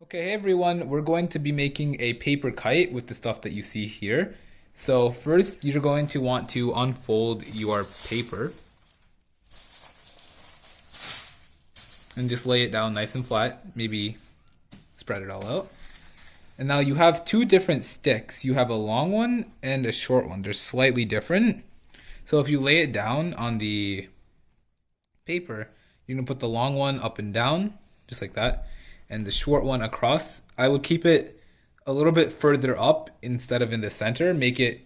Okay, hey everyone, we're going to be making a paper kite with the stuff that you see here. So first, you're going to want to unfold your paper and just lay it down nice and flat, maybe spread it all out. And now you have two different sticks. You have a long one and a short one. They're slightly different. So if you lay it down on the paper, you're gonna put the long one up and down, just like that, and the short one across. I would keep it a little bit further up instead of in the center. Make it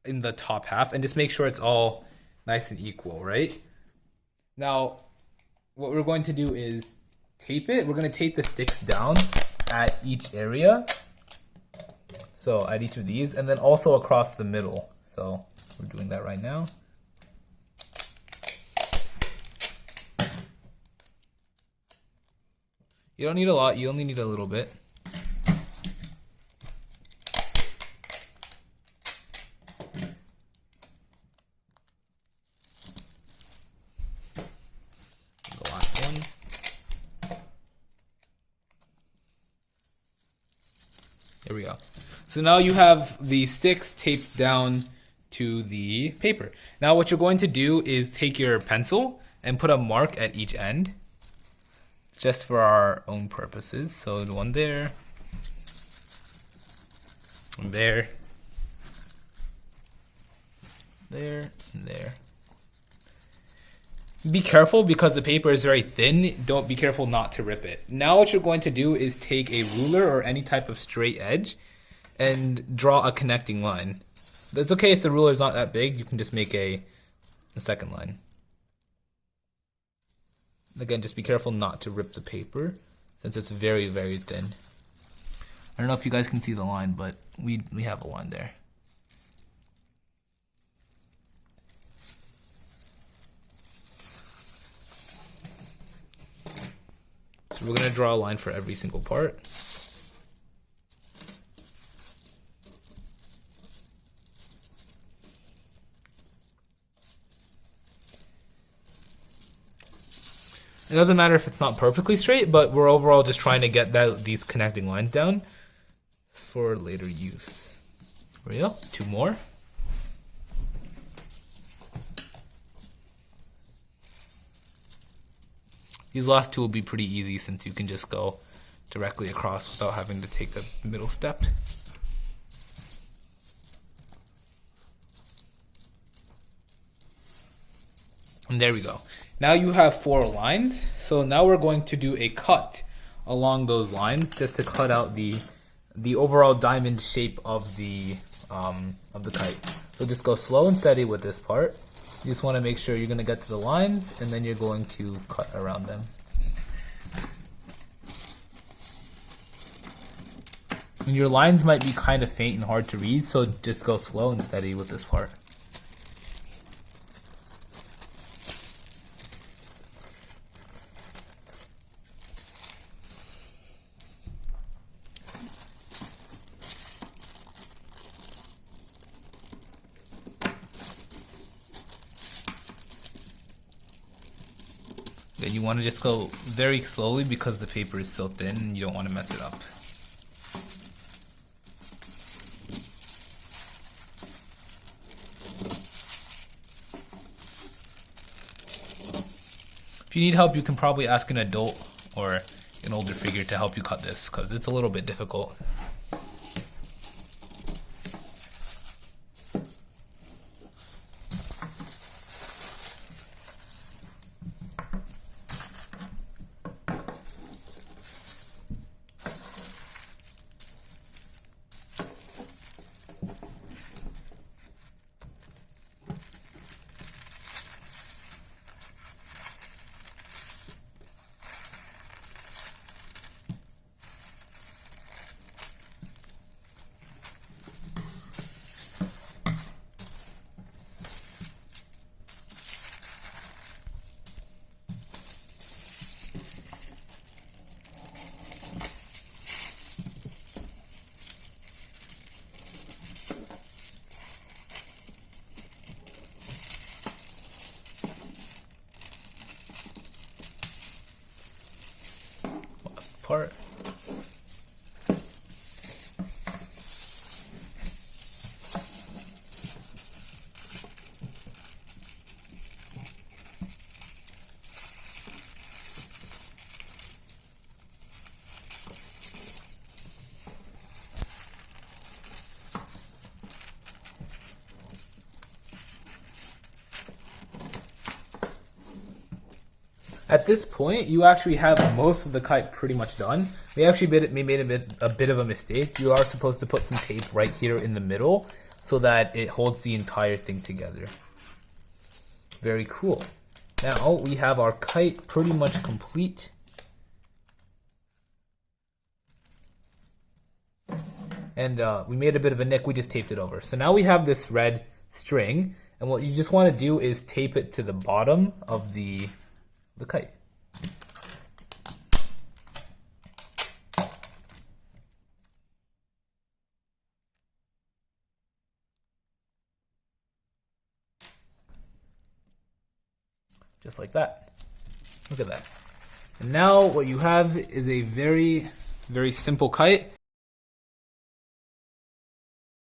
in the top half, and just make sure it's all nice and equal, right? Now, what we're going to do is tape it. We're going to tape the sticks down at each area. So at each of these, and then also across the middle. So we're doing that right now. You don't need a lot, you only need a little bit. The last one. There we go. So now you have the sticks taped down to the paper. Now what you're going to do is take your pencil and put a mark at each end, just for our own purposes. So one there, and there, there, and there. Be careful because the paper is very thin. Don't be careful not to rip it. Now what you're going to do is take a ruler or any type of straight edge and draw a connecting line. It's okay if the ruler is not that big. You can just make a second line. Again, just be careful not to rip the paper since it's very, very thin. I don't know if you guys can see the line, but we have a line there. So we're going to draw a line for every single part. It doesn't matter if it's not perfectly straight, but we're overall just trying to get these connecting lines down for later use. There we go. Two more. These last two will be pretty easy since you can just go directly across without having to take the middle step. And there we go. Now you have four lines. So now we're going to do a cut along those lines just to cut out the overall diamond shape of the kite. So just go slow and steady with this part. You just want to make sure you're going to get to the lines and then you're going to cut around them. And your lines might be kind of faint and hard to read, so just go slow and steady with this part. And you want to just go very slowly because the paper is so thin and you don't want to mess it up. If you need help, you can probably ask an adult or an older figure to help you cut this because it's a little bit difficult. at this point, you actually have most of the kite pretty much done. We actually made a bit of a mistake. You are supposed to put some tape right here in the middle so that it holds the entire thing together. Very cool. Now we have our kite pretty much complete. And we made a bit of a nick, we just taped it over. So now we have this red string, and what you just want to do is tape it to the bottom of the kite. Just like that. Look at that. And now what you have is a very, very simple kite.